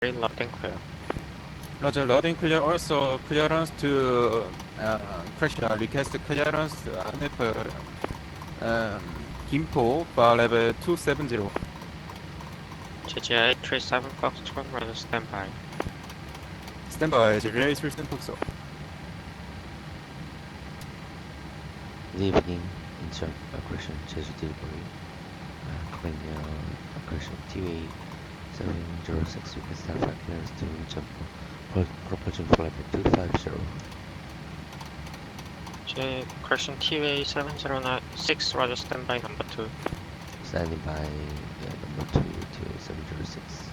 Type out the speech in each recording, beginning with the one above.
Loading clear. Roger, loading clear. Also clearance to crash request clearance for Gimpo for level 270. Jeju 837 Foxtrot, runner standby. Standby, Jeju 837 Foxtrot. Good evening, Incheon aggression Jeju delivery. Claim your aggression TV 706 with staff clearance to Jumpo. Propulsion for level 250. J Crescent TA 7096, roger standby number 2. Standing by number 2 to 706.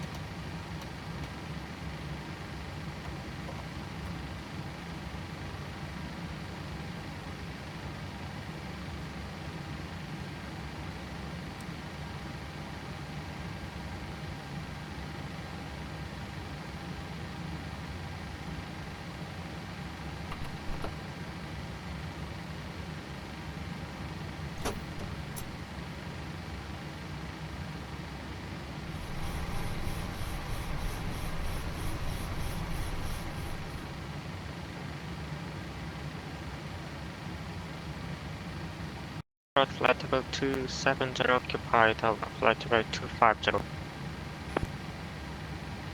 Flight level 270 occupied, flight level 250.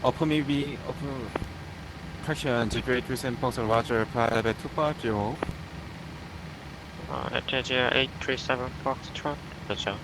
Upper maybe upper correction Jeju 837 Foxtrot. Roger, flight level 250. Jeju 837 Foxtrot, roger.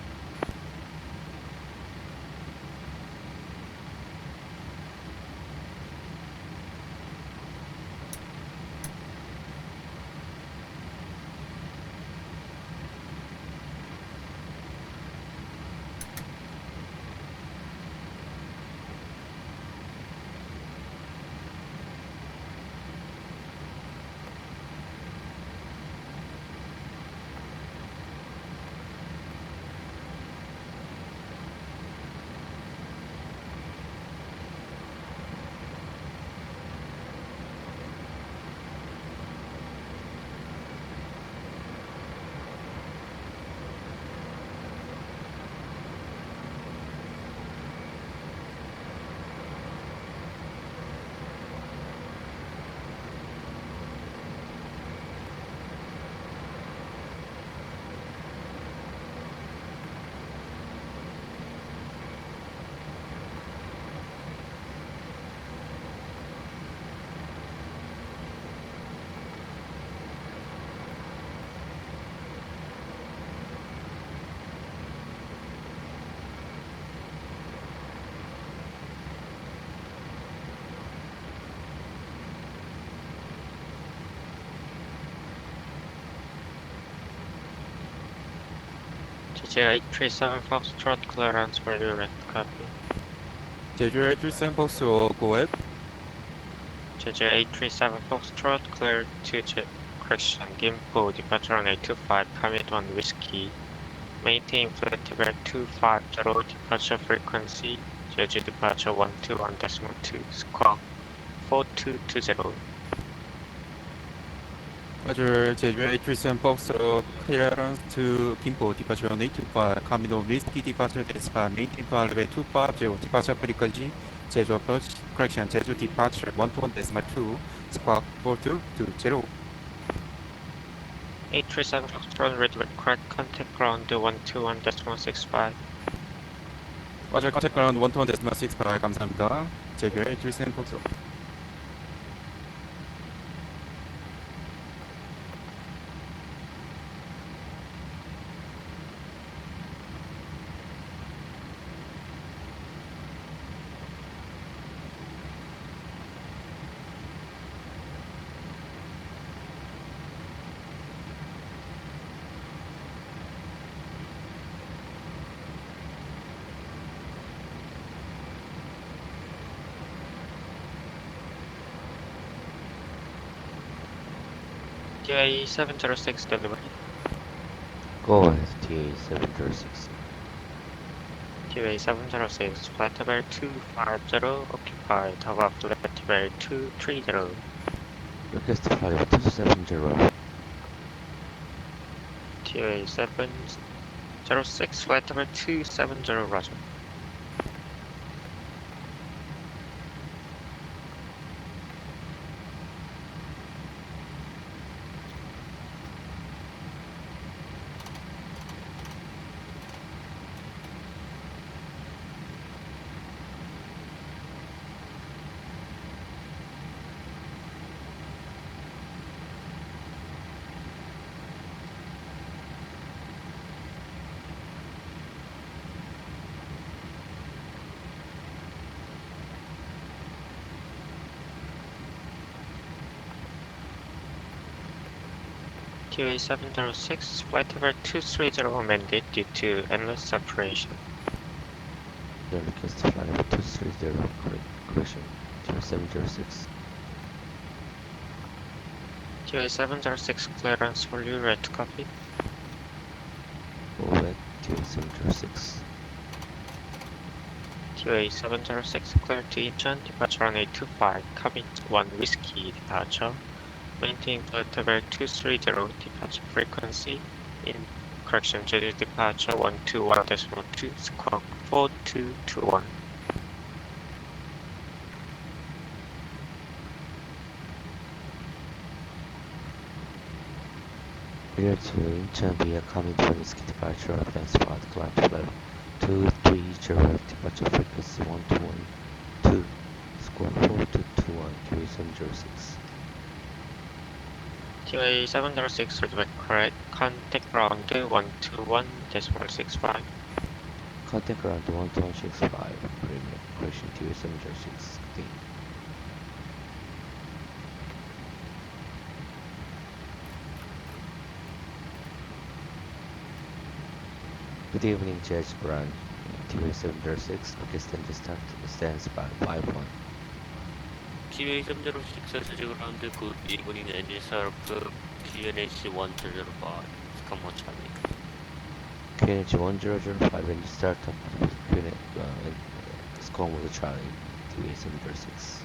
Jeju 837 Foxtrot, clearance for direct copy. Jeju 837 Foxtrot, go ahead. Jeju 837 Foxtrot, clear to Crescent Gimpo, departure on 825, commit 1 whiskey. Maintain flight level 250, departure frequency, Jeju departure 121.2, squawk 4220. Roger, Jeju 837 Foxtrot. Clearance to Gimpo, departure on 825. Commit of whiskey departure despa. Maintain flight level 250. Departure frequency. Jeju approach. Correction, Jeju departure 121.2. Squawk 4220. 837 Foxtrot, ready with correct contact ground 121.165. Roger, contact ground 121.65. 감사합니다. Jeju 837 Foxtrot. TA 706 delivery. Go ahead, TA 706. TA 706, flight level 250, occupied, Toga flight level 230. Request flight level 270. TA 706, flight level 270, roger. TA706, flight level 230 amended due to endless separation. The request to fly level 230, correction, TA706. TA706 clearance for you, red copy. Orbx, TA706. TA706 clear to Incheon, departure on 825, cabin 1 whiskey departure. Maintain flight level 230, departure frequency. In correction, Jeju departure 121.2, squawk 4221. Clear to Incheon via cabin 1 whiskey departure, advance path, climb to level 230, departure frequency 1212, squawk 4221, TA706. TA706 read correct, contact ground 121.65. Contact ground 12165, premium, correction TA706, contain. Good evening, Jeju Ground, TA706, Pakistan start, stands by 51. TA706 제주그라운드 굿 이브닝 ASRock QNH1005 스카모 차리 QNH 1005 and startup SCOM with Charlie, TA706.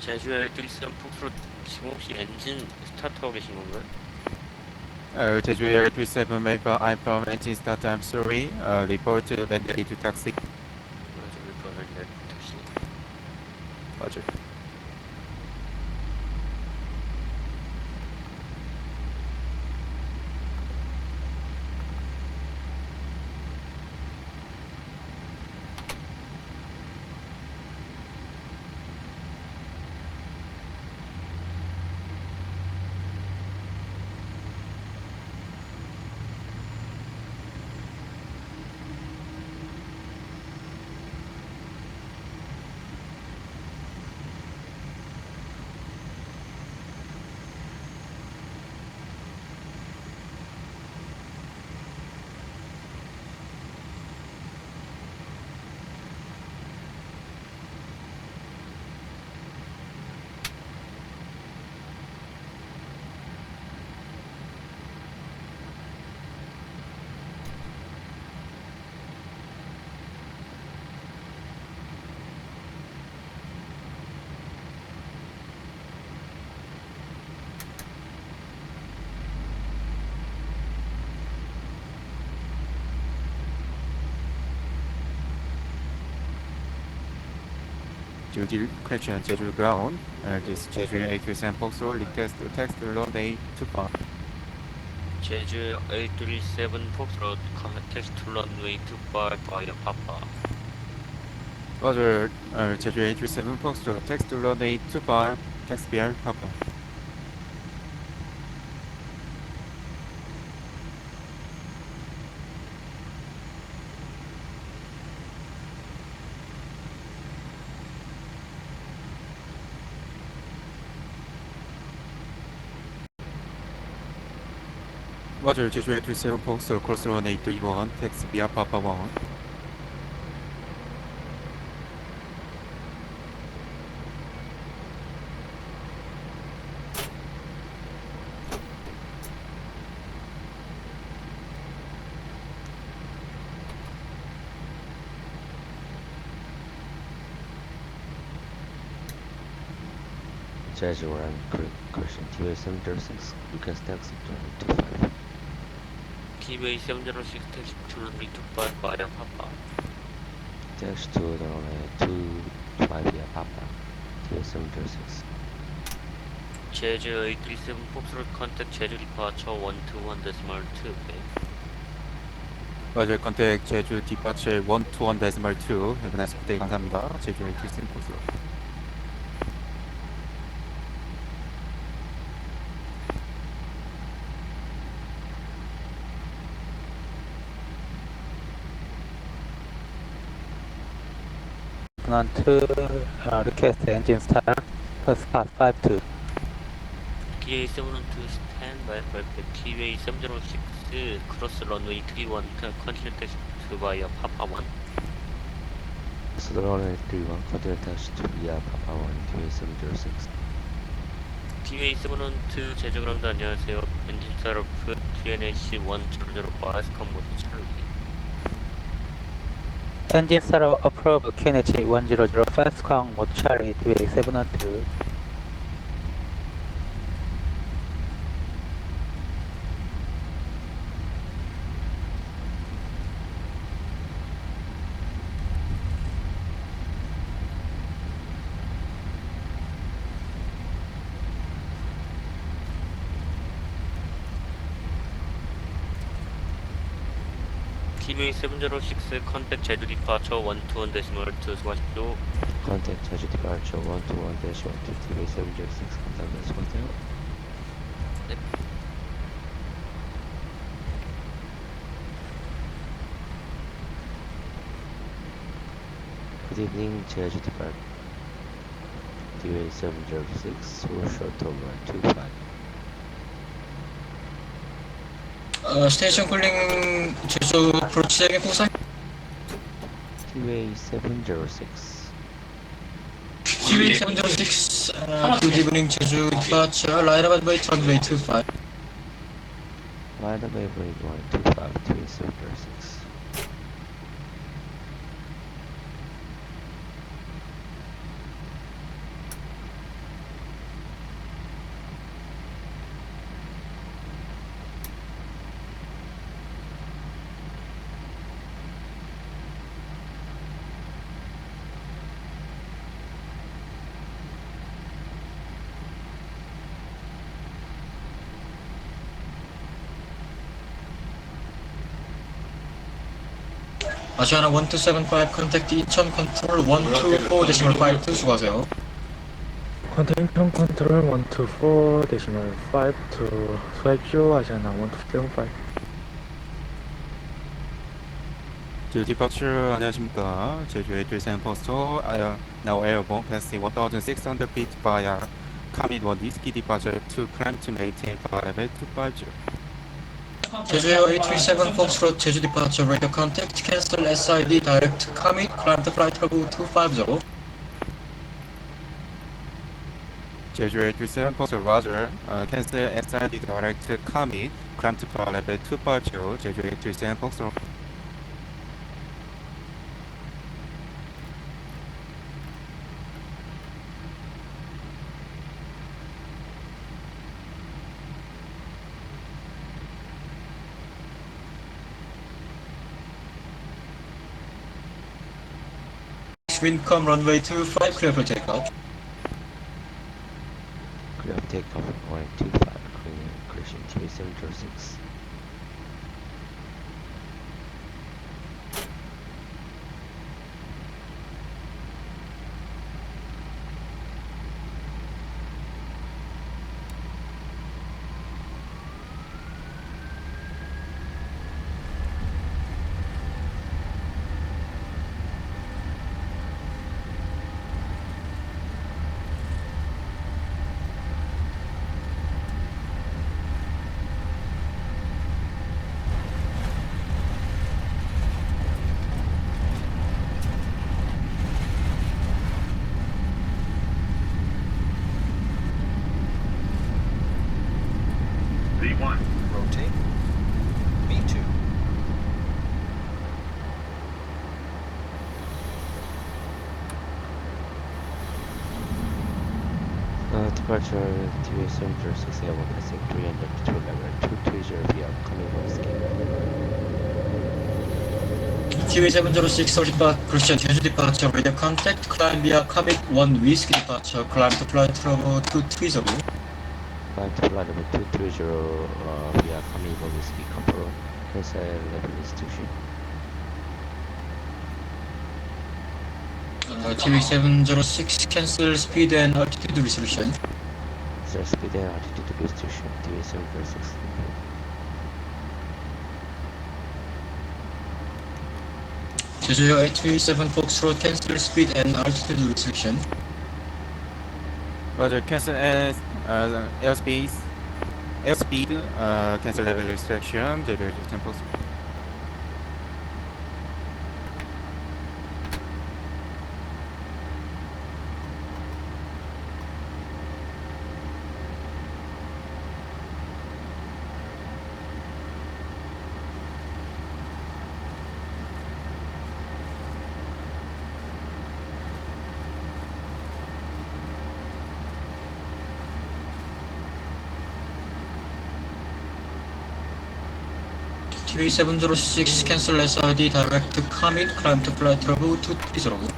제주에 113 폭스로 지금 혹시 엔진 스타트하고 계신 건가요? 제주 Air 37 Mega I'm from engine start. I'm sorry. Report ready to taxi. 저기 그러면 택시 맞아요. Duty question Jeju ground. This Jeju A37 Foxtrot request to text runway 25. 제주 837 폭스로 텍스트 런웨이 25 via 파파 Roger. Jeju A37 Foxtrot text runway 25. Text behind Papa. Roger. Jeju A37 Foxtrot cross runway 31. Text via Papa 1. Jeju Ground, correction TA706, request taxi to 25. TA706 텍스트 런웨이 25 via 파파 Dash to the runway 25 via Papa, TA706. 제주 837 폭스로 컨택 제주 디파처 121.2 Roger. Contact Jeju departure 121.2. Have a nice day. 감사합니다. Jeju A37 Foxtrot. TV712 request engine start. First pass 52. TA712 stand by for TA706 cross runway 31 continue taxi to via Papa 1. So the runway 31, continue taxi to via Papa 1, TA706. TA712 제주그라운드 안녕하세요. 엔진 스타트업 GNAC 1005 아스컴 모드 찰리. Engine start approve QNH 100 fast count mode Charlie TV712. TV706 contact 제주 departure 121.2 수고하십시오. Contact Jeju departure 121-12 TA706 감사합니다. 수고하세요. Good evening, Jeju departure TA706 will shuttle 125. 스테이션 쿨링 제주 프로치에게 공사 TA706 TV706 good evening 제주 departure line up by runway 25 Line up Mainboard 125 TA706. 아시아나 1275 컨택트 인천 컨트롤 124.52 수고하세요. 컨테인션 컨트롤 124.52 수고하십시오. 아시아나 1275. 제주 디파처 안녕하십니까. 제주 A3 포스터 now airborne passing 1,600 feet via Commit 1 Whiskey departure to climb to maintain flight level 250. 제주 A37 Foxtrot 제주 departure radio contact cancel SID direct commit climb to flight level 250. 제주 A3 포스터 Roger cancel SID direct commit climb to flight level 250. 제주 A3 포스터 Windcom runway 25 clear for takeoff. Clear of takeoff 125, correction TA706. V1, rotate. V2. Departure TA706 airborne passing 300 to level 220 via coming from scheme. TV706 Seoul depart Christian Jeju departure radio contact climb via commit 1 Whiskey departure climb to flight level 230. Climb to flight level 230 via coming from whiskey control. Cancel level restriction. TV706 cancel speed and altitude resolution. Cancel speed and altitude restriction. TA706. Jeju 837 Foxtrot cancel speed and altitude restriction. Roger, cancel airspeed, cancel level restriction, Jeju 837 Fox. TV706 cancel SID direct commit climb to flight level 230.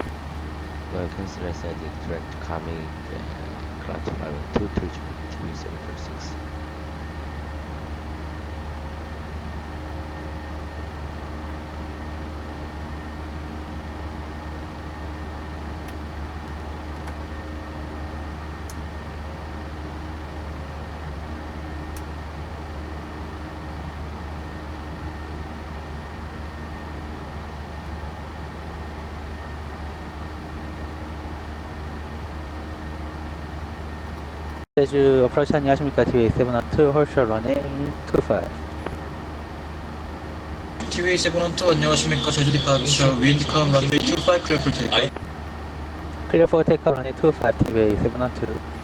cancel SID direct coming climb to level 230 TV746. 제주 어프로치 안녕하십니까? TV712 홀쇼 러닝 25. TV712 안녕하십니까? 제주 디파처 윈드컴 런웨이 25 클리어 풀 테이크. 클리어 포 테이크 러닝 25 TV712.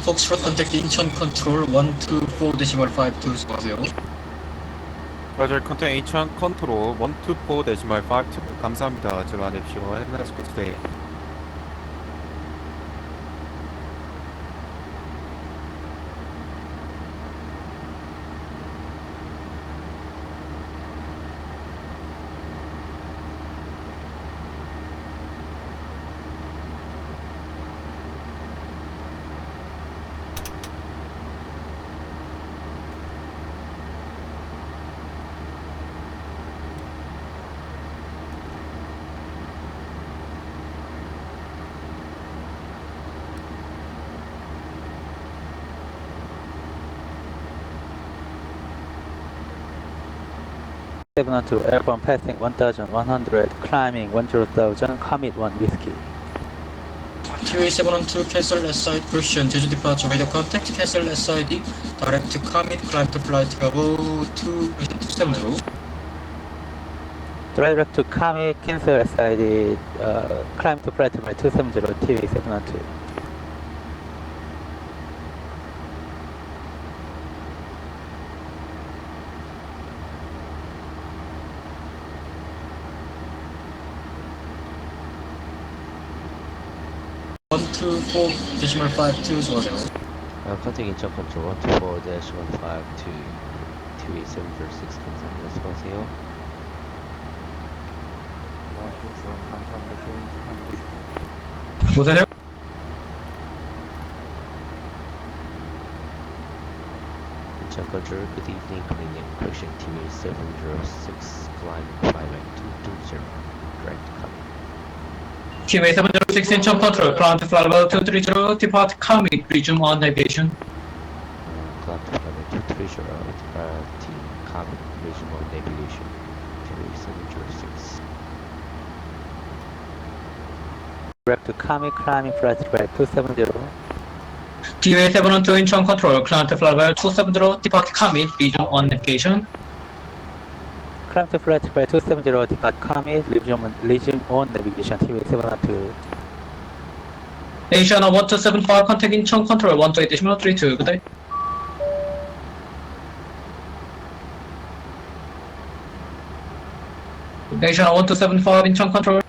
Foxtrot contact Incheon control 124.52 수고하세요. Roger, contact Incheon control 124.52. 감사합니다. 들어가십시오. Have a nice good day. TV712 airborne passing 1100, climbing 10,000, commit 1 whiskey. TV712 cancel SID Christian Jeju departure radio contact cancel SID direct commit climb to flight level 270. Direct to commit, cancel SID, climb to flight level 270 TV712. One two four decimal 52 수고하세요. contact Incheon control 124-15 to TV746 감사합니다. 수고하세요. 보세요. Incheon control, good evening, correction TV706, climb 59220, direct coming. TV706 Incheon control, climb to flight level 230, depart commit, resume on navigation. Climb to flight level 230, depart commit, resume on navigation, TV706. Direct to commit, climbing flight level 270. TV712 Incheon control, climb to flight level 270, depart commit, resume on navigation. Climb to flight level 270, depart commit, resume on navigation TV712. Incheon 1275, contact Incheon control 128.32, good day. Incheon 1275, Incheon control.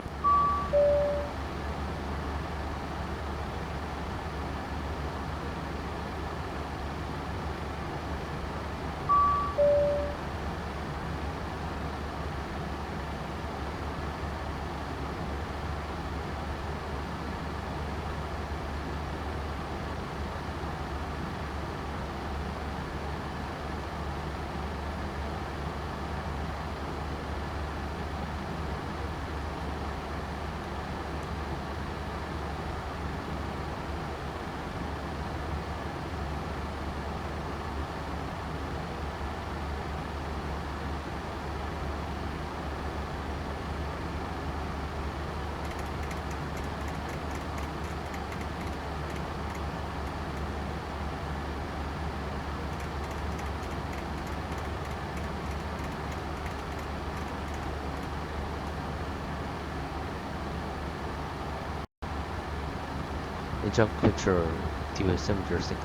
Incheon control TV 706.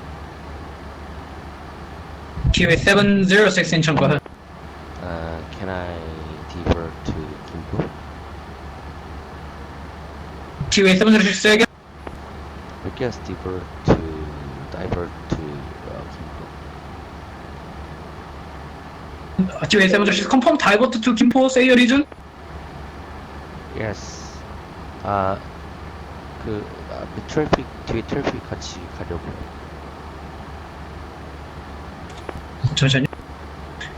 TV 706 Incheon, go ahead. Can I divert to Gimpo? TV 706 again. Request divert to Gimpo. TV 706 confirm divert to Gimpo, say your reason. Yes. 트래픽 뒤에 트래픽 같이 가려고요. 잠시만요.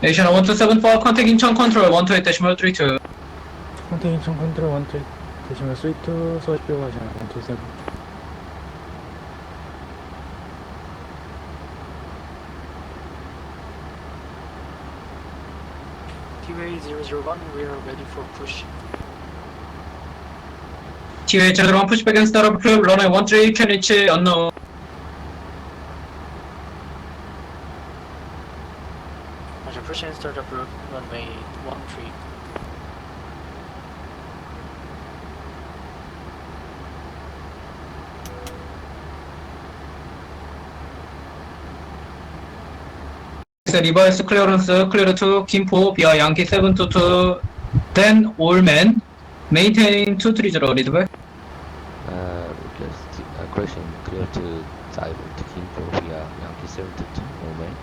Asian 1274 contact Incheon control 128.32. 컨택 인천 컨트롤 1 대시면 스위트 서식표 하시나 127. TV 001, we are ready for push. TV 001 push back and start up crew runway 13 can reach unknown. Roger, push and start up runway 13. Reverse clearance clear to Gimpo via Yankee 722, then all men maintain 230 lead back. Request correction clear to divert to Gimpo via Yankee 722 Omen.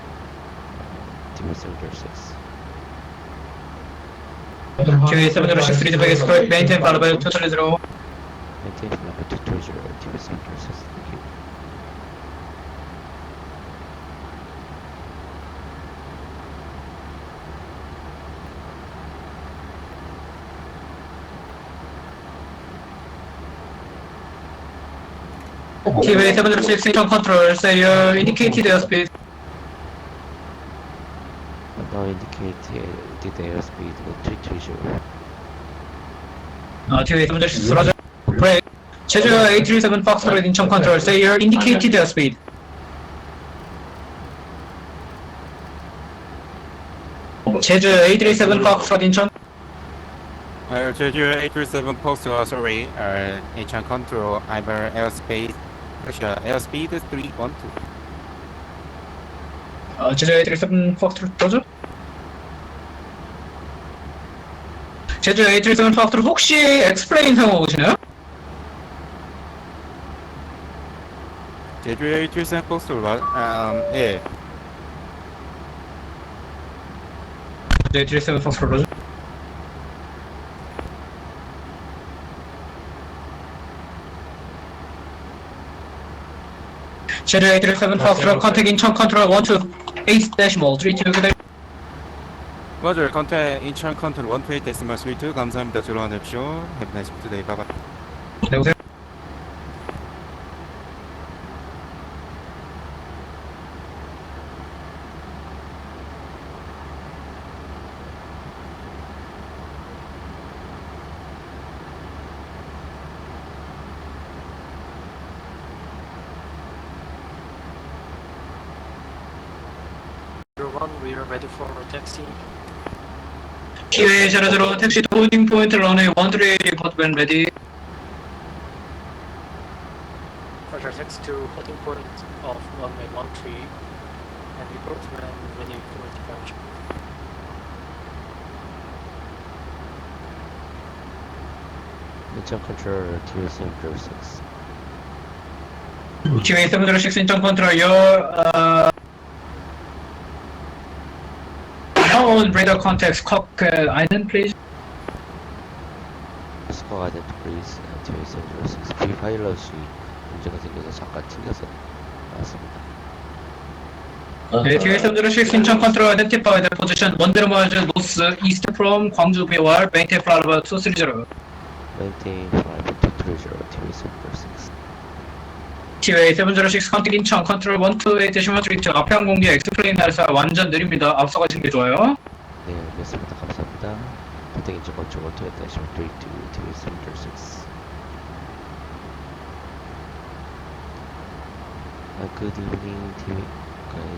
TV 706. TV 706 lead back is correct, maintain follow by 230. Maintain flight 230 TV 706. Thank you. TV 706 Incheon control, say indicated airspeed. Now indicate the airspeed 330. TV 706 roger. Break. Jeju 837 Foxtrot Incheon control, say indicated airspeed. Jeju 837 Foxtrot Incheon. Jeju 837 post, sorry, Incheon control, I'm airspace, airspeed 312. Jeju 837 Foxtrot roger. 제주 837 파크로 혹시 엑스플레인 상호 오시나요? 제주 837 포스트, 예. 837 파크로 제주 837 파크로 컨택 인천 컨트롤 128.32 맞아요. 컨택 인천 컨트롤 128.32 감사합니다. 들어와주십시오. Have a nice day. 바이바이. 네, 오세요. We are ready for taxi. 기회 00 택시 보딩 포인트 런웨이 13 report when ready. Roger, taxi to holding point of runway 13 and report when ready for departure. Incheon control TV 706. 기회 706 인천 컨트롤 your known radar contacts cockpit island please. 스코어가 됐 플리즈 TV 706. 비파일럿이 문제가 생겨서 잠깐 튕겨서 나왔습니다. 네, 기회 706 인천 컨트롤 identify the position 10 miles north east from 광주 BOR maintain flight 230. Maintain flight 230 TV 706. 기회 706 컨택 인천 컨트롤 128.32 앞에 항공기 엑스플레인 날사 완전 느립니다. 앞서가시는 게 좋아요. 네, 알겠습니다. 감사합니다. 컨택 인천 컨트롤 128.32 TV 706. Good evening, TV.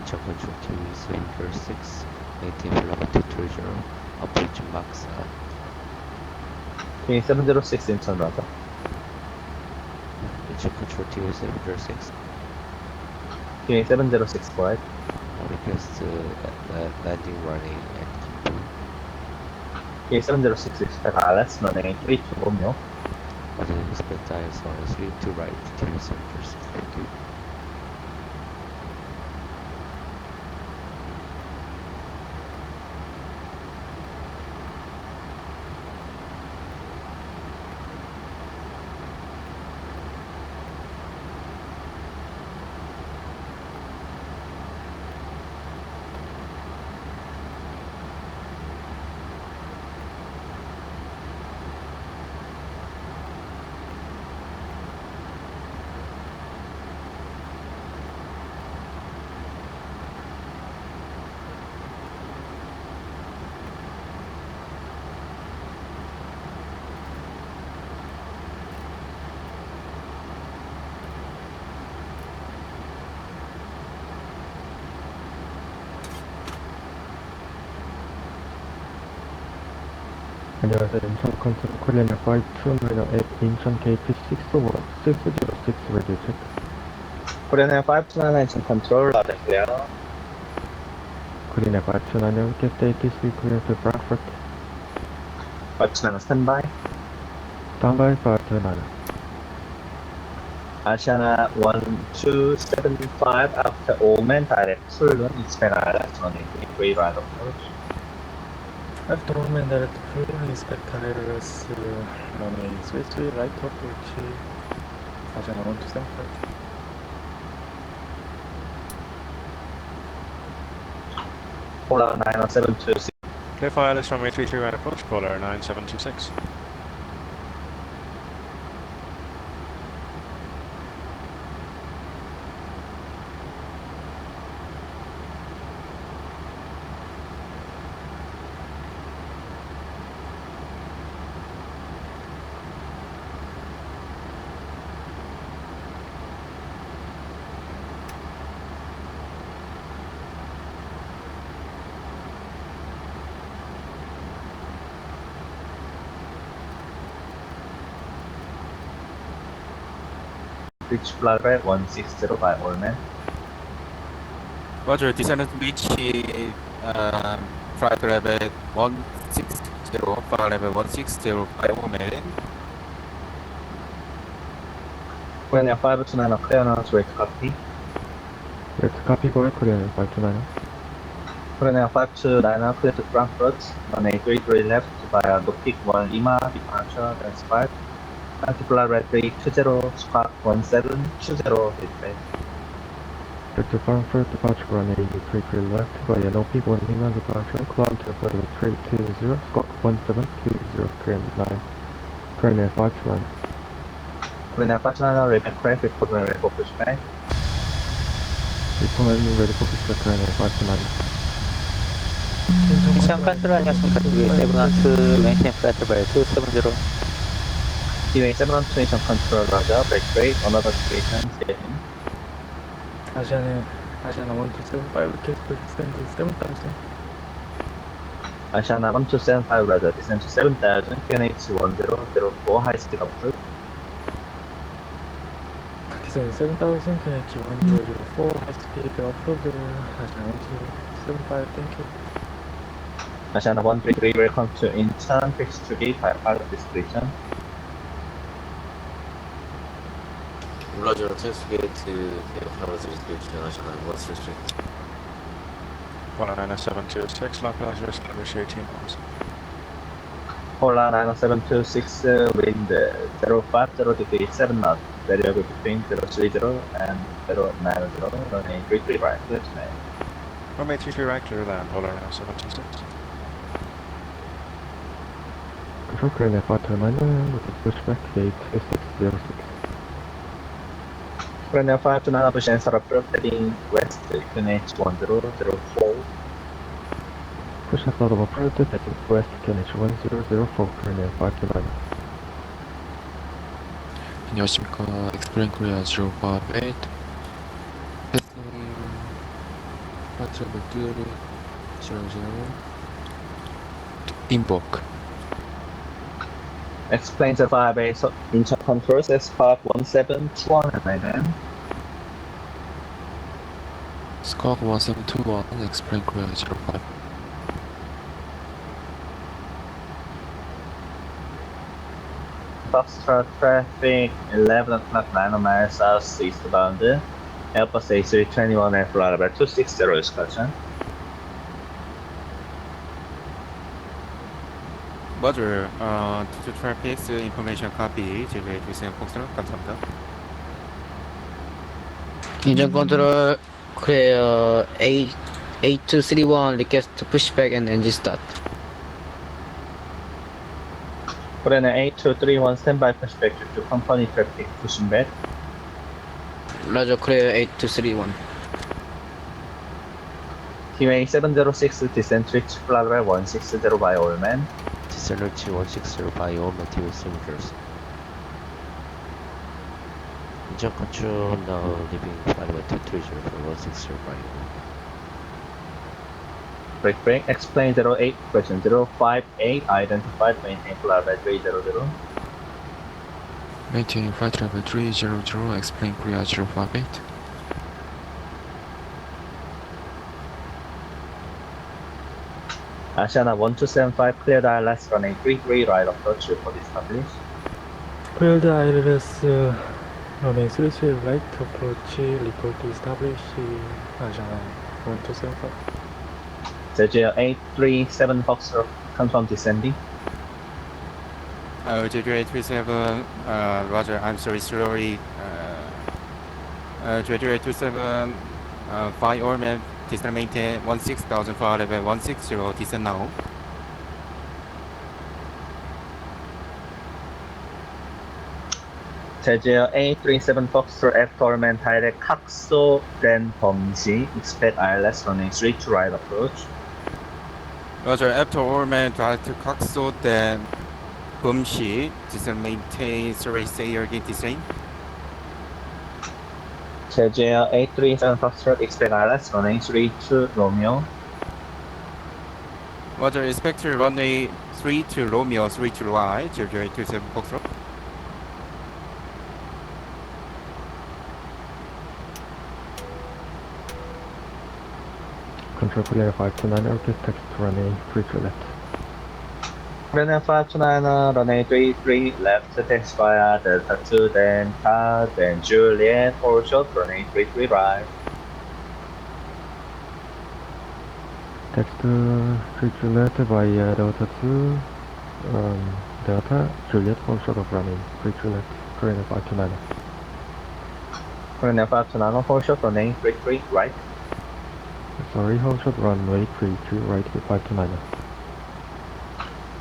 Incheon control TV 706. Maintain flight 230. Approach max. TV 706 인천 라자. engine control TV 706. TV 706 flight. Request landing running at Gimpo. TV 706 expect ILS running 320. Expect ISR lead to right TV 706. Thank you. 안녕하세요. 인천 컨트롤 코리안 529 at 인천 KP601 606 radio check. Korean Air 529 engine control clear. Korean 529 get ATC clear to Frankfurt. 529 standby. Standby 529. Asiana 1275 after Oman direct Sulun expect ILS running 3 right approach. After all men direct full inspect ILS runway 33 right approach. Asiana 1275. Polar 90726. Clear for ILS runway 33 right approach, Polar 9726. Reach flight rate 160 by Allman. Roger, descendant reach flight level 160, flight level 160 by Oman. Korean Air 529 clearance rate copy. Let's copy for Korean 529. Korean Air 529 clear to Frankfurt. Runway 33 left via Noctic 1 Lima departure, that's 5. Anti-flight rate 320, squawk 1720, feedback. Let's Frankfurt departure runway 33 left via Noctic 1 Lima departure, climb to runway 320, squawk 1720, clear 9. Korean Air 529. Korean Air 529 repeat craft, recovery ready for pushback. Recommend ready for pushback Korean Air 529. 인천 컨트롤 안녕하십니까. TV 712 maintain flight level 270. TV 712 인천 컨트롤 roger, break rate, another station, station. Asiana 1275 case for descent to 7000. Asiana 1275 roger, descent to 7000, QNH 1004, high speed approach. Descent 7000, QNH 1004, high speed approach. Asiana 1275, thank you. Asiana 133, welcome to Incheon, P3D by pilot discretion. Roger, investigate to pilot discretion, Asiana 133. Polar 90726, line passenger establish 18 miles. Polar 90726, wind 050 degrees 7 knots, variable between 030 and 090, runway 33 right, clear to land. Runway 33 right, clear land, Polar 90726. Control Korean Air 529 with a pushback gate 606. Korean Air 529 approach and start heading west, QNH 1004. Push and start of approach heading west, QNH 1004, Korean Air 529. 안녕하십니까. 엑스플레인 코리아 058 패스님 파트를 뚜리 00 인버크 Explain the 5A Incheon controls as Spark 1721 and then. Squawk 1721, explain Korea 05. Foxtrot traffic 11 o'clock 9 miles south eastbound. Airbus A321 and Flytampa 260 excursion. Modular, to traffic information copy, Jeju 837 Foxtrot, 감사합니다. Incheon control clear 8231 request to push back and engine start. Korean 8231 standby pushback to company traffic pushing back. Roger, clear 8231. QA 706 descent reach Flytampa 160 by all man. Descent reach 160 by all material cylinders. Incheon control now leaving Flytampa 230 for 160 by all. Break, explain 08, question 058, identified, maintain Flytampa 300. Maintain flight level 300, explain Korea 058. Asiana 1275, clear the ILS runway 33, right approach, report established. Clear the ILS runway 33, right approach, report established. Asiana 1275. Jeju 837 Foxtrot, confirm descending. Jeju 837, Roger, I'm sorry, slowly. Jeju 827, 5 all men, descent maintain 16,000 for level 160, descent now. Jeju 837 Foxtrot, F Torment, direct Kakso, then Bomji, expect ILS runway 32, right approach. Roger, after all men, drive to Coxo, then Bumshi, descent maintain, sorry, say again, descent. Jeju 837 Foxtrot, expect ILS runway 32, Romeo. Roger, expect runway 32 Romeo, 32 right, Jeju 827 Foxtrot. Control clear 529, request text runway 33 left. Korean 529, runway 33 left, text via Delta 2, then Car, then Juliet, hold short, runway 33 right. Text 33 left via Delta 2, Delta, Juliet, hold short of runway 33 left, Korean 529. Korean 529, hold short, runway 33 right. Sorry, hold short runway 32 right with 529.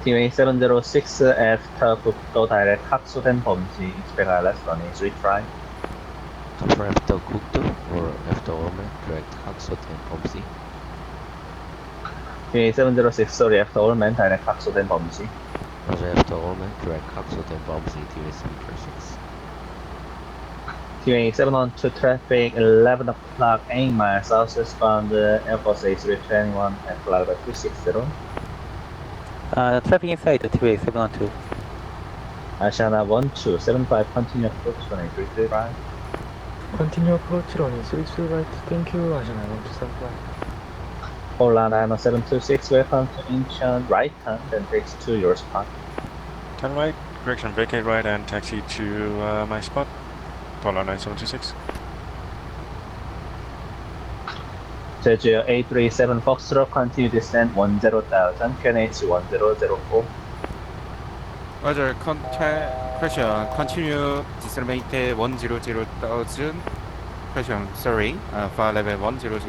QA 706 after Gukdo direct Kakso then Bomji, expect ILS runway 3 right. Confirm after Gukdo or after Orman, direct Haksot and Bomsi. QA 706, sorry, after all men direct Kakso then Bomji. Roger, after Orman, direct Haksot and Bomsi, TV736. QA 712 traffic 11 o'clock 8 miles southwestbound Airbus A321 and Flytampa 260. Traffic inside the TVA 712. Asiana 1275 continue approach runway 33 right. Continue approach runway 33 right, thank you, Asiana 1275. Hola 90726, welcome to Incheon, right turn, then takes to your spot. Turn right, correction, vacate right and taxi to my spot. Polar 9726. Jeju 837 Foxtrot, continue descent 10,000, QNH 1004. Roger, question, continue descent maintain 100,000. Question, sorry, file level 100,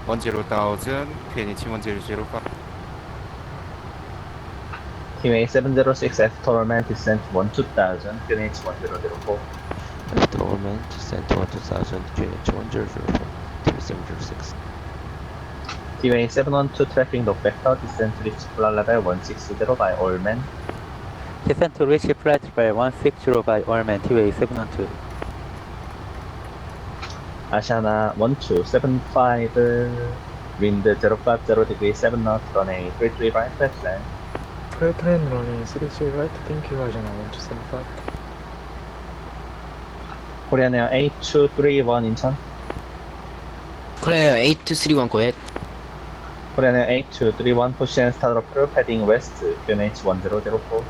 10,000, QNH 1005. QA 706 F Torment, descent 12,000, QNH 1004. After Orman, descent 2000, QH 1004, TV736. QA 712 traffic no vector, descent reach flight level 160 by all men. Descent to reach flight level 160 by Orman TVA 712. Asiana 1275, wind 050 degrees 7 knots, runway 33 right, flat land. full train running 33 right, thank you, Ajana 1275. Korean Air 8231 Incheon. Korea 8231, go ahead. Korean Air 8231, position start approach, heading west, QNH 1004.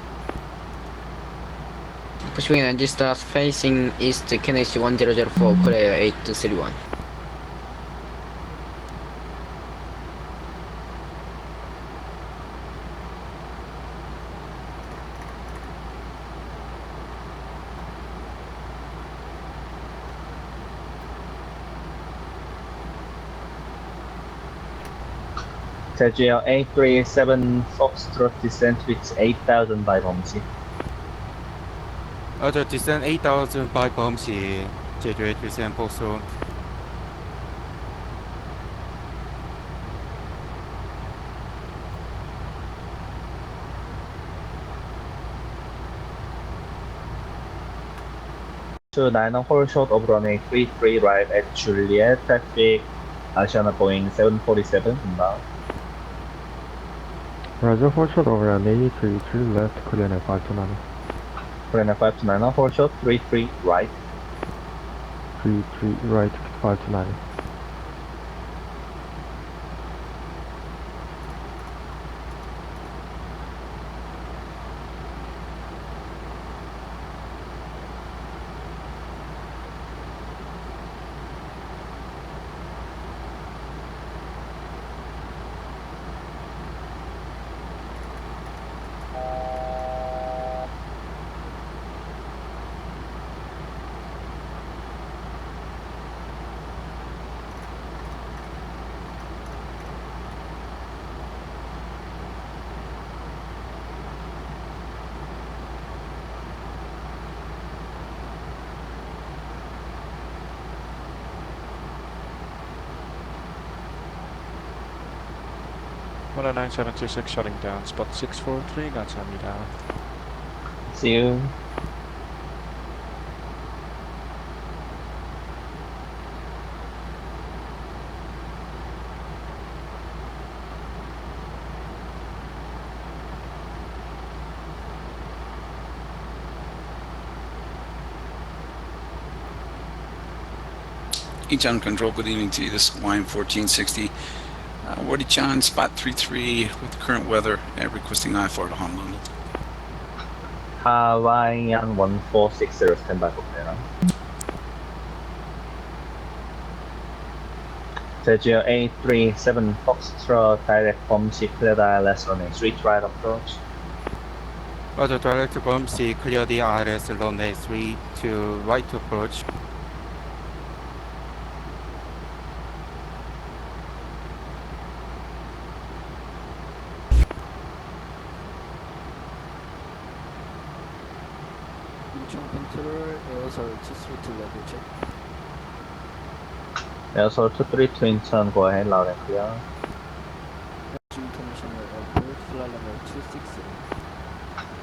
Pushing and distance facing east, KNH 1004, Korea 8231. Jeju Air 837 Foxtrot descent reach 8000 by Bomsi. Other descent 8000 by Bomsi, Jeju 837 Foxtrot. To 9 hold short of runway 33 right at Juliet, traffic Asiana Boeing 747 inbound. Roger, 4 short over on 83 left, Korean Air 529. Korean Air 529, hold short 33 right. 33 right, 529. Model 9726 shutting down spot 643 감사합니다. See you. Incheon Control, good evening to you. This is line 1460. Wardy Chan, spot 33 with current weather and requesting I-4 to Honolulu. Hawaiian 1460 standby for clearance. Jeju 837 Foxtrot direct Bomsi clear ILS runway 3 right approach. Other direct Bomsi clear the ILS runway 3 to right approach. Airsoft 232 Incheon, go ahead, loud and clear.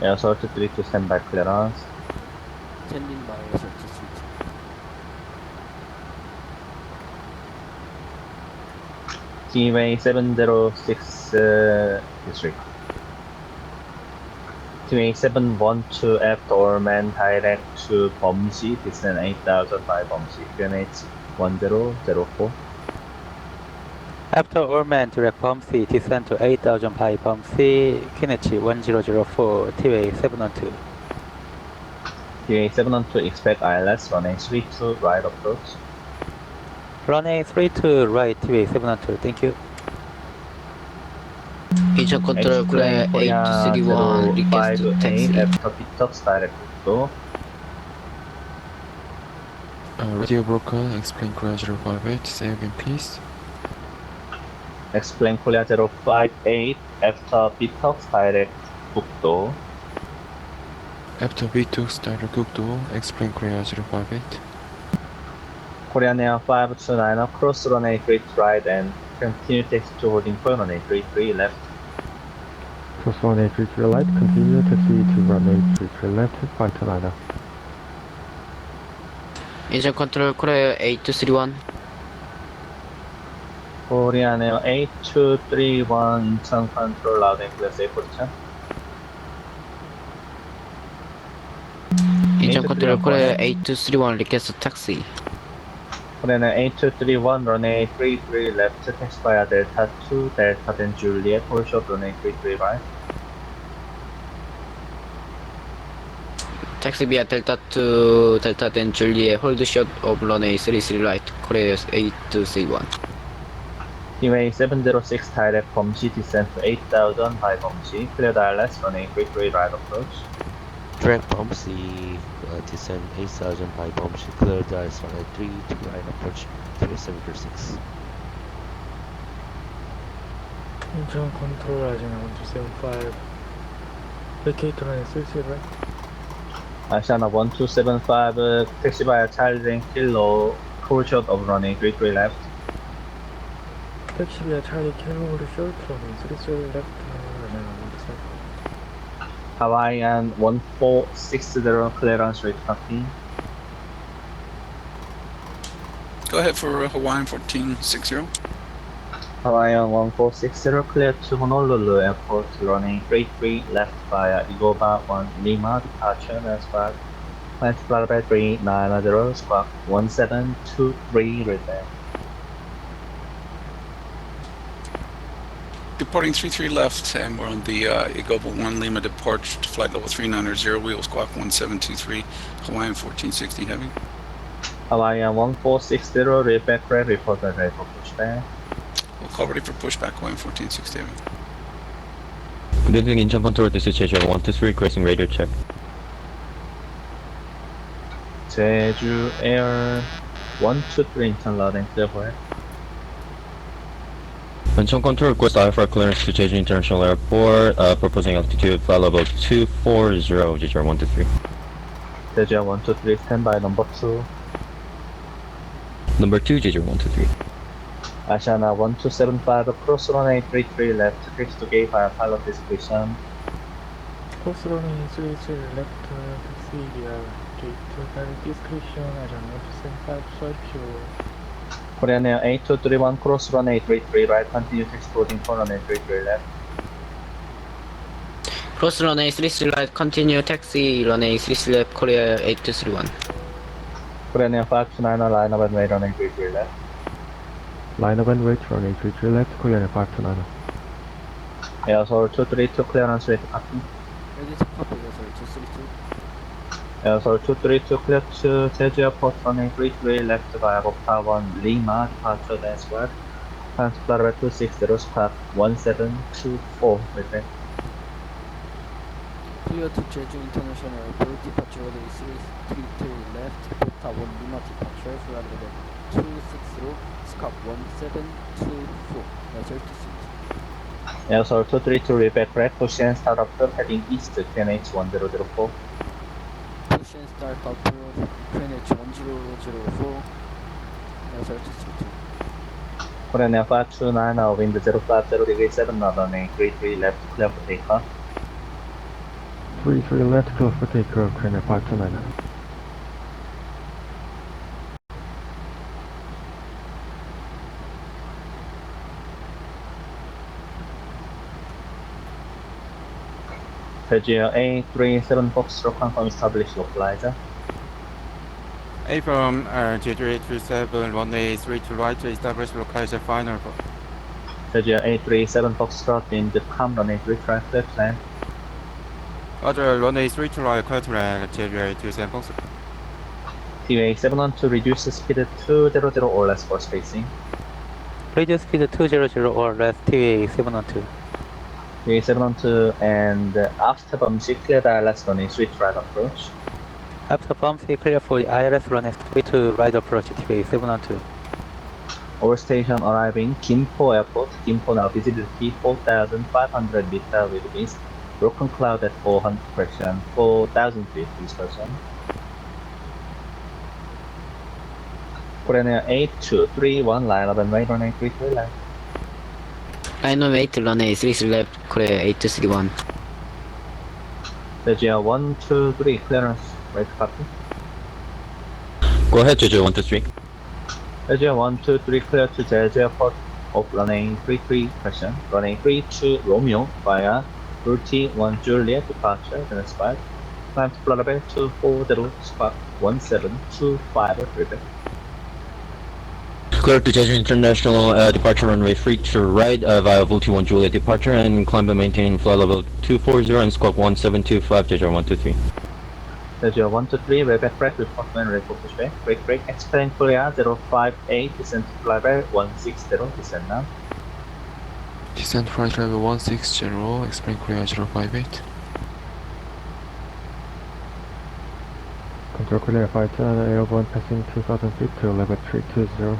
Airsoft 232 standby clearance. T-Way 706 district. T-Way 712 F doorman direct to Bomsi, descent 8000 by Bomsi, QNH 1004. After Orman direct bomb C, descend to 8000 by bomb C, KNH 1004, T-Way 712. T-Way 712 expect ILS, runway 32 right approach. Runway 32 right, T-Way 712, thank you. Incheon Control, Korea 8231, request to taxi. After Pitox direct to Radio broker, explain Korea 058, say again please. explain Korea 058 after Pitox direct 북도. After V2 direct 국도, explain Korea 058. Korean Air 529 cross runway 3 right and continue taxi to holding point runway 33 left. Cross runway 33 right, continue taxi to runway 33 left, 529. Incheon Control, Korea 8231. Korean Air 8231 Incheon control loud and clear safe position. Incheon control Korea 8231 request taxi. Korean 8231 runway 33 left taxi via Delta 2 Delta then Juliet hold short runway 33 right. Taxi via Delta 2 Delta then Juliet hold short of runway 33 right Korea 8231. Runway 706 direct Bomsi descent to 8000 by Bomsi clear ILS runway 33 right approach. Direct Bomsi descend 8000 by Bomsi clear dials on a 3 to right approach 3736. Incheon control Asiana 1275. Vacate runway 30 right. Asiana 1275 taxi via Charlie Kilo hold short of runway 33 left. Taxi via Charlie Kilo hold short runway 33 left. Asiana 1275. Hawaiian 1460 clearance rate copy. Go ahead for Hawaiian 1460. Hawaiian 1460 clear to Honolulu Airport running 33 left via Igoba 1 Lima departure as well. Flight flight by 390 squawk 1723 return. Departing 33 left, and we're on the Igoba 1 Lima departure to flight level 390, wheel squawk 1723, Hawaiian 1460 heavy. Hawaiian 1460 reback red report ready for pushback. We'll call ready for pushback, Hawaiian 1460 heavy. Good evening, Incheon control, this is Jeju 123 requesting radio check. Jeju Air 123 Incheon loading clear for it. Incheon control request IFR clearance to Jeju International Airport, proposing altitude flight level 240, Jeju 123. Jeju 123 standby number 2. Number 2, Jeju 123. Asiana 1275 cross runway 33 left fix to gate via pilot discretion. Cross runway 33 left taxi via gate pilot discretion. Asiana 1275 sorry. Korean Air 8231 cross runway 33 right continue exploding for runway 33 left. Cross runway 33 right continue taxi runway 33 left Korea 8231. Korean Air 529 line up and wait runway 33 left. Line up and wait runway 33 left Korean Air 529. Air 232 clearance rate copy. Ready to copy, Air 232. Air 232 clear to Jeju Airport runway 33 left via Bopta 1 Lima departure then square. Flight level 260 squawk 1724 return. Clear to Jeju International Airport, departure runway 332 left, Bopta 1 Lima departure, flight level 260, squawk 1724, measure to seat. Air 232 reback red, push and start up heading east to QNH 1004. Push and start up QNH 1004, measure to seat. Korean Air 529 wind 050 degree 7 knot runway 33 left clear for takeoff. 33 left clear for takeoff Korean Air 529. Jeju Air 837 Foxtrot confirm established localizer. A from Jeju 837, runway 32 right to establish localizer final. Jeju 837 Foxtrot in the calm runway 3 track left land. Other runway 32 right, clear to land, Jeju 837 Foxtrot. TWA 712 reduce speed 200 or less for spacing. Radio speed 200 or less, TWA 712. TWA 712 and after Bomsi clear the ILS runway switch right approach. After Bomsi clear for the ILS runway switch to right approach, TWA 712. Over station arriving Gimpo Airport. Gimpo now visibility 4,500 meter with east. Broken cloud at 400 correction, 4,000 feet dispersion. Korean Air 8231 line up and right runway 33 left. Line of 8 runway 33 left Korea 8231. Jeju 123 clearance right copy. Go ahead, Jeju 123. Jeju 123 clear to Jeju Airport of runway 33 correction, runway 32 Romeo via 31 Juliet departure then spot. climb to flight level 240, squawk 1725, repeat. Clear to Jeju International, departure runway 3 to right via VT1 Juliet departure and climb and maintain flight level 240 and squawk 1725, Jeju 123. Jeju 123, repeat break, report when ready for pushback. Break, explain Korea 058, descent to flight level 160, descent now. Descent flight level 160, explain Korea 058. Control clear fighter and airborne passing 2000 feet to level 320.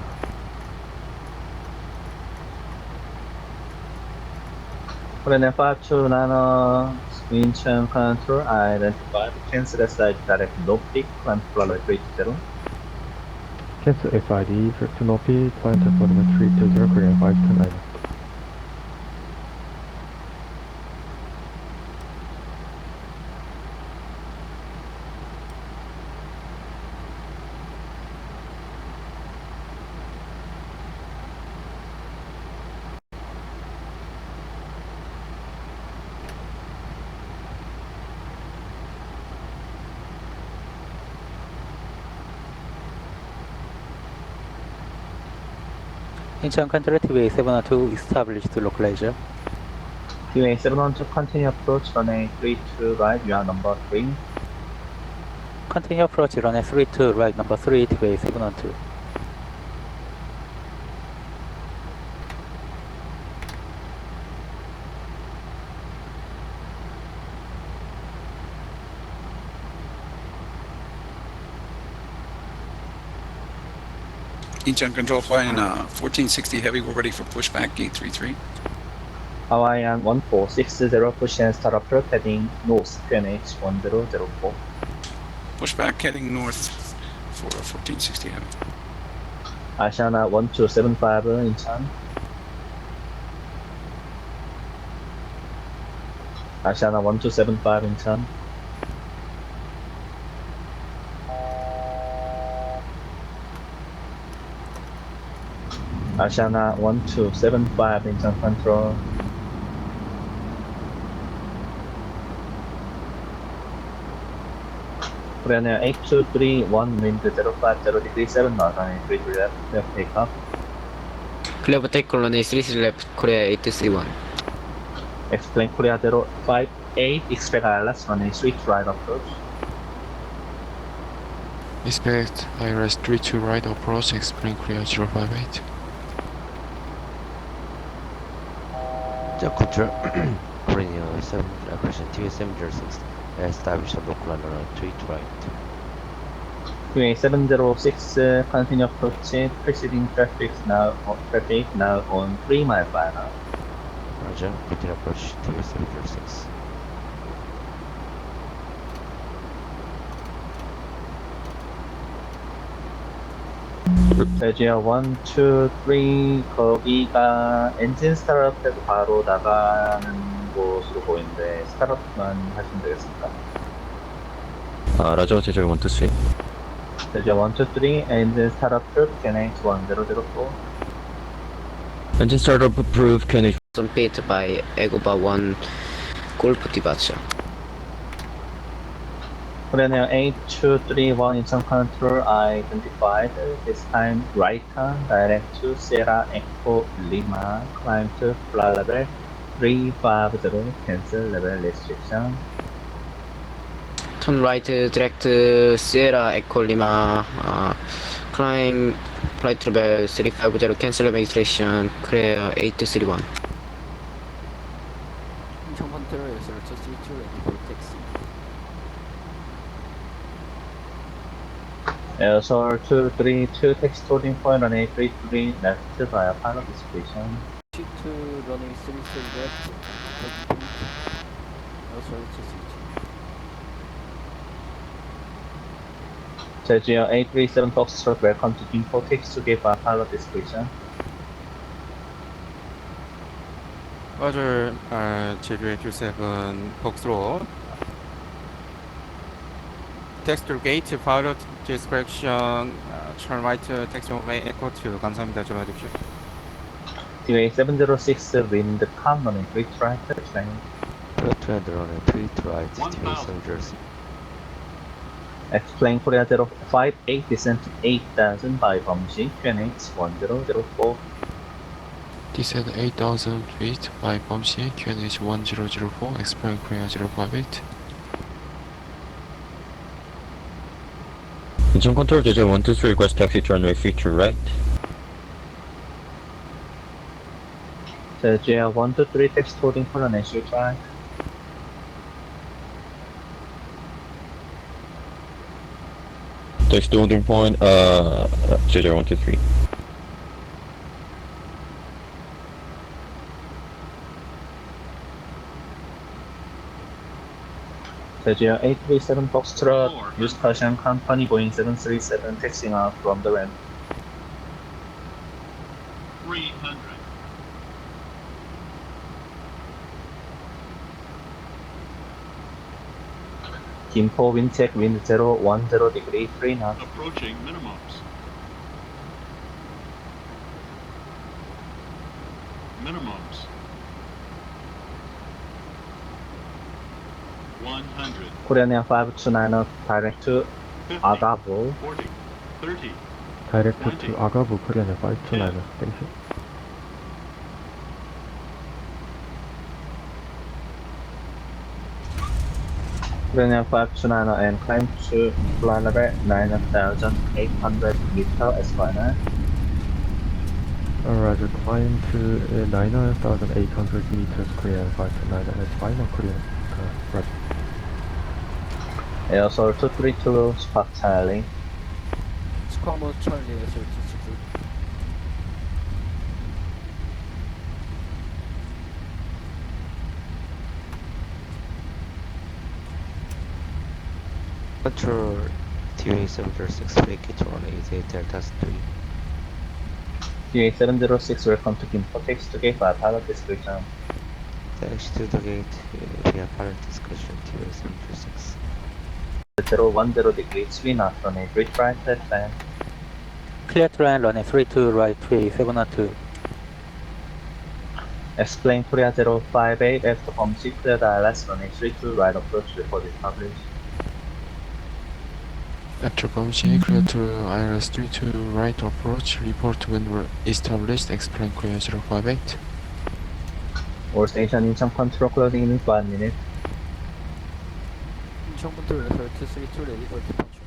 Korean 529, Incheon control, identified, cancel SID direct no peak, climb to flight level 320. Cancel SID, drift to Nopi, climb to flight level 320, Korean 529. Incheon control TVA 702 established localizer. TVA 712, continue approach, runway 32 right, you are number 3. Continue approach runway 32 right number 3 TVA 712. Incheon control flying 1460 heavy, we're ready for pushback, gate 33. Hawaiian 1460, push and start approach, heading north, QNH 1004. Pushback heading north for 1460 heavy. Asiana 1275, Incheon. Asiana 1275, Incheon. Asiana 1275, Incheon control. Korean Air 8231, wind 050 degrees 7 knot, runway 33 left, take off. Clear for take runway 33 left, Korea 831. Explain Korea 058, expect ILS, runway 3 right approach. Expect IRS 32 right approach, explain Korea 058. Control Korea 7 aggression TVA 706 establish a local runway 3 to right. QA 706, continue approach, preceding traffic now on 3 mile by now. Roger, continue approach TVA 706. 제지어 1, 2, 3, 거기가 엔진 스타트업에서 바로 나가는 곳으로 보이는데 스타트업만 하시면 되겠습니까? 라저 제주 123. 제지어 1, 2, 3, 엔진 스타트업 NH 1004. Engine startup approved, QNH. Compete by Egoba 1 Golf departure. Korean Air 8231, Incheon control identified, this time right turn, direct to Sierra Echo Lima, climb to flight level 350, cancel level restriction. Turn right direct Sierra Echo Lima, climb flight level 350, cancel registration, clear 831. Incheon control SR232 ready for taxi. Air 232, taxi holding point, runway 33 left via pilot disposition. T2 runway 33 left, heading Air 232. Jeju 837 Foxtrot, welcome to Gimpo, taxi to give via pilot disposition. Roger, Jeju 827 Foxtrot. Text to gate, pilot discretion, turn right, taxi away, echo 2. 감사합니다. 들어가십시오. DA 706, wind calm, runway 3 right, train. Turn runway 3 to right, TVA 706. Explain Korea 058 descent 8000 by Bumshi, QNH 1004. Descend 8000 feet by Bumshi, QNH 1004, explain Korea 058. Incheon control Jeju 123 request taxi to runway feature right. Jeju 123 text holding for an issue track. Text holding point, Jeju 123. Jeju 837 Foxtrot, use caution company Boeing 737 taxiing out from the ramp. 300. Gimpo wind check wind 010 degree 3 knots. Approaching minimums. Minimums. 100. Korean Air 529 direct to 50. Agabu. 40. 30. Direct to Agabu, Korean Air 529 station. Korean Air 529 and climb to flight level 9,800 meter as final. Roger, climb to 9,800 meters, Korean Air 529 as final, Korean. Roger. Air Assault 232 spot tiling. 스쿼머 찰리 SR262. Control TV 706 vacate runway 88 Delta 3. DA 706 welcome to Gimpo text to gate by pilot description. Taxi to the gate via pilot discretion TV 706. 010 degree 3 knots on a bridge right left land. Clear to land, runway 32 right, 3702. Explain Korea 058 after Bumshi cleared ILS runway 32 right approach report is published. After Bumshi, clear to IRS 32 right approach, report when we're established, explain Korea 058. All station Incheon control closing in 1 minute. 인천 컨트롤 SR232 ready for departure.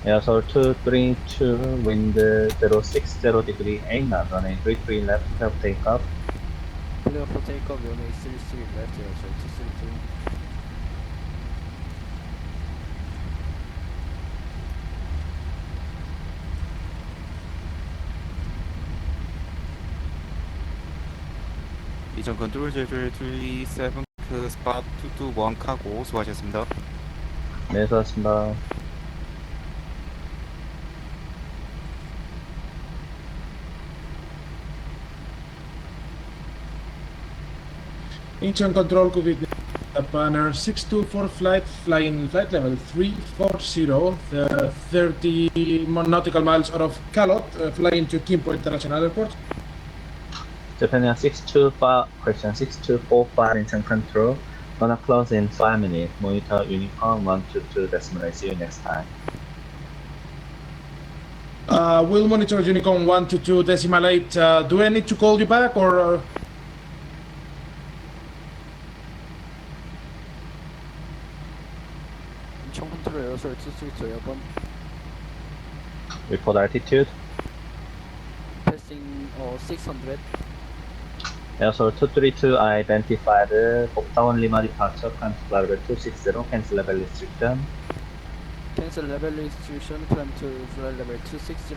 Air Assault 232 wind 060 degree 8 knots on a 33 left help takeoff. Clear for takeoff, runway 33 left, SR232. 이전 컨트롤 제주 37 스팟 221 카고 수고하셨습니다. 네, 수고하셨습니다. Incheon control COVID banner 624 flight flying flight level 340, 30 nautical miles out of Calot, flying to Gimpo International Airport. Japan Air 625, question 6245 Incheon control. Gonna close in 5 minutes. Monitor uniform 122 decimal. See you next time. We'll monitor Unicorn 122 decimal 8. Do I need to call you back or? 인천 컨트롤 SR232 에어본. Report altitude. Passing 600. Air Assault 232 identified Bokta원 Lima departure, cancel level 260, cancel level restriction. Cancel level restriction, climb to flight level 260,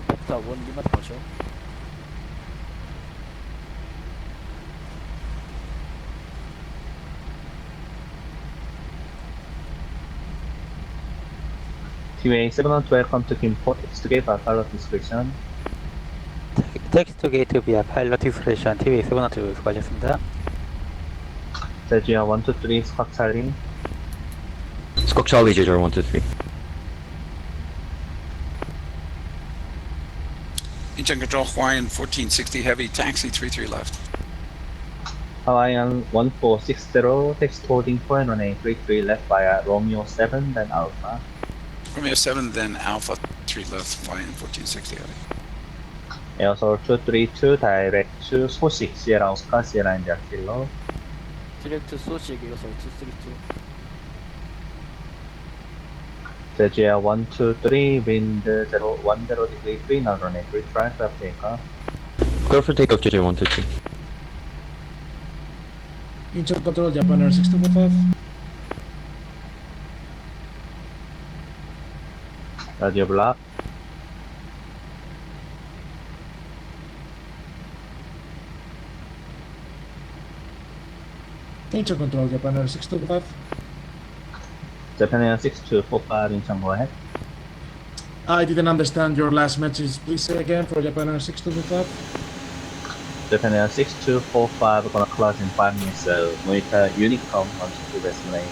Bokta 1 Lima departure. TA 712 welcome to Gimpo, text to gate by pilot discretion. Text to gate via pilot discretion TV 702 수고하셨습니다. Jeju 123 Squawk Charlie. Squawk Charlie, Jeju 123. Incheon control Hawaiian 1460 heavy, taxi 33 left. Hawaiian 1460, text holding point on a 33 left via Romeo 7, then Alpha. Romeo 7, then Alpha 3 left, flying 1460 heavy. 에어솔 232 direct to 소식 Sierra Oscar Sierra India Kilo. 디렉트 소식 에어솔 232. 제주야 123 wind 10 degree 3 now runway 3 try for takeoff. Clear for takeoff, JJ 123. Incheon control, Japan Air 6245. Radio block. Incheon control, Japan Air 625. Japan Air 6245 Incheon, go ahead. I didn't understand your last message. Please say again for Japan Air 6225. Japan Air 6245 gonna close in 5 minutes, so monitor Unicom 122 decimal.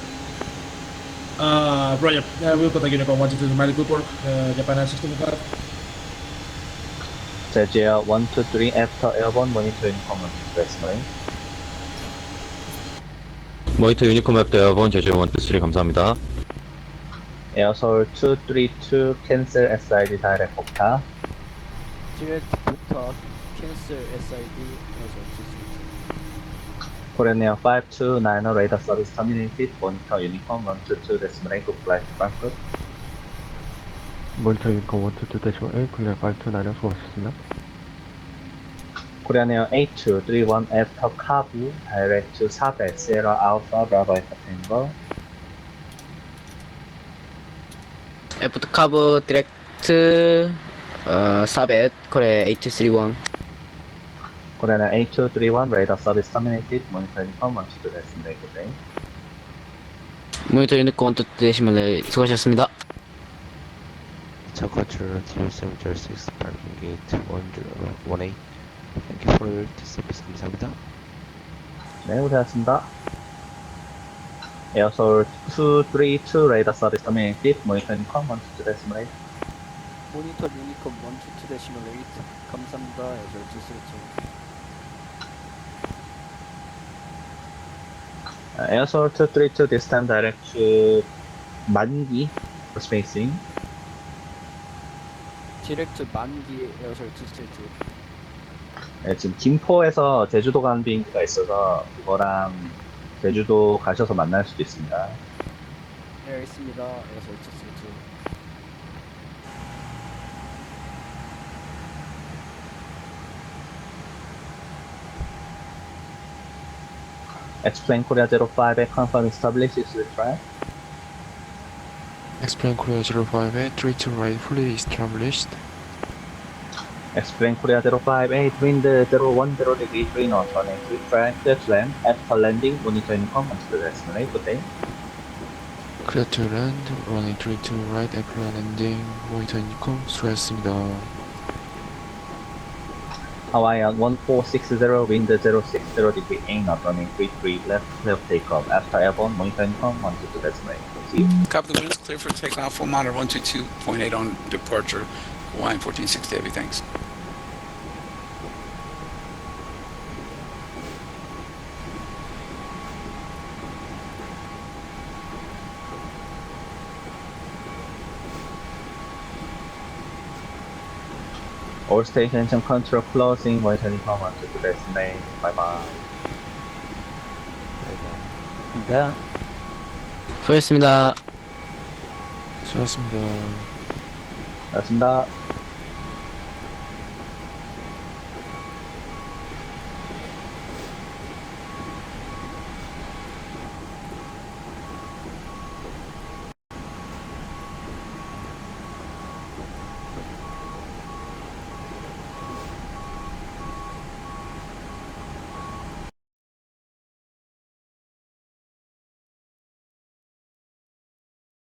Roger. We'll put the Unicom 122 mighty good work. Japan Air 6225. 제주야 123 after airborne monitor Unicom 122 decimal. 모니터 유니콘 맵 대여본 제주 123 감사합니다. 에어솔 232 cancel SID direct 복타. 디렉트 부터 캔슬 SID 에어솔 232. Korean Air 5290 radar service terminated. Monitor Unicom 122 decimal 8 good flight to Frankfurt. 모니터 유니콘 122.8 클리어 529 수고하셨습니다. Korean Air 8231 after Kabul direct to Sabet Sierra Alpha Bravo Alpha Tango. After cover direct Sabet Korea 8231. Korean Air 8231 radar service terminated. Monitor Unicom 122 decimal 8 good day. 모니터 유니콘 122.8 수고하셨습니다. Departure 0706 parking gate 1018. Thank you for your service. 감사합니다. 네, 고생하셨습니다. 에어솔 232 radar service terminated. Monitor Unicom 122 decimal 8. 모니터 유니콘 122.8 감사합니다. 에어솔 232. 에어솔 232 this time direct to 만기 for spacing. 디렉트 만기 에어솔 232. 네, 지금 김포에서 제주도 가는 비행기가 있어서 그거랑 제주도 가셔서 만날 수도 있습니다. 네, 알겠습니다. 에어솔 232. Explain Korea 05 confirm established is the track. Explain Korea 058, 32 right fully established. Explain Korea 058 wind 010 degree 3 north running 3 track clear to land. After landing monitor Unicom onto the decimal 8 good day. Clear to land, running 32 right after landing, 모니터 유니콘 수고하셨습니다. Hawaiian 1460 wind 060 degree 8 north running 33 left clear of takeoff. After airborne monitor Unicom 122 decimal 8. See you. Copy the winds, clear for takeoff, full monitor 122.8 on departure, Hawaiian 1460 heavy, thanks. All station engine control closing, monitor Unicom 122 decimal 8. Bye bye. 네. 수고하셨습니다. 수고하셨습니다. 고맙습니다.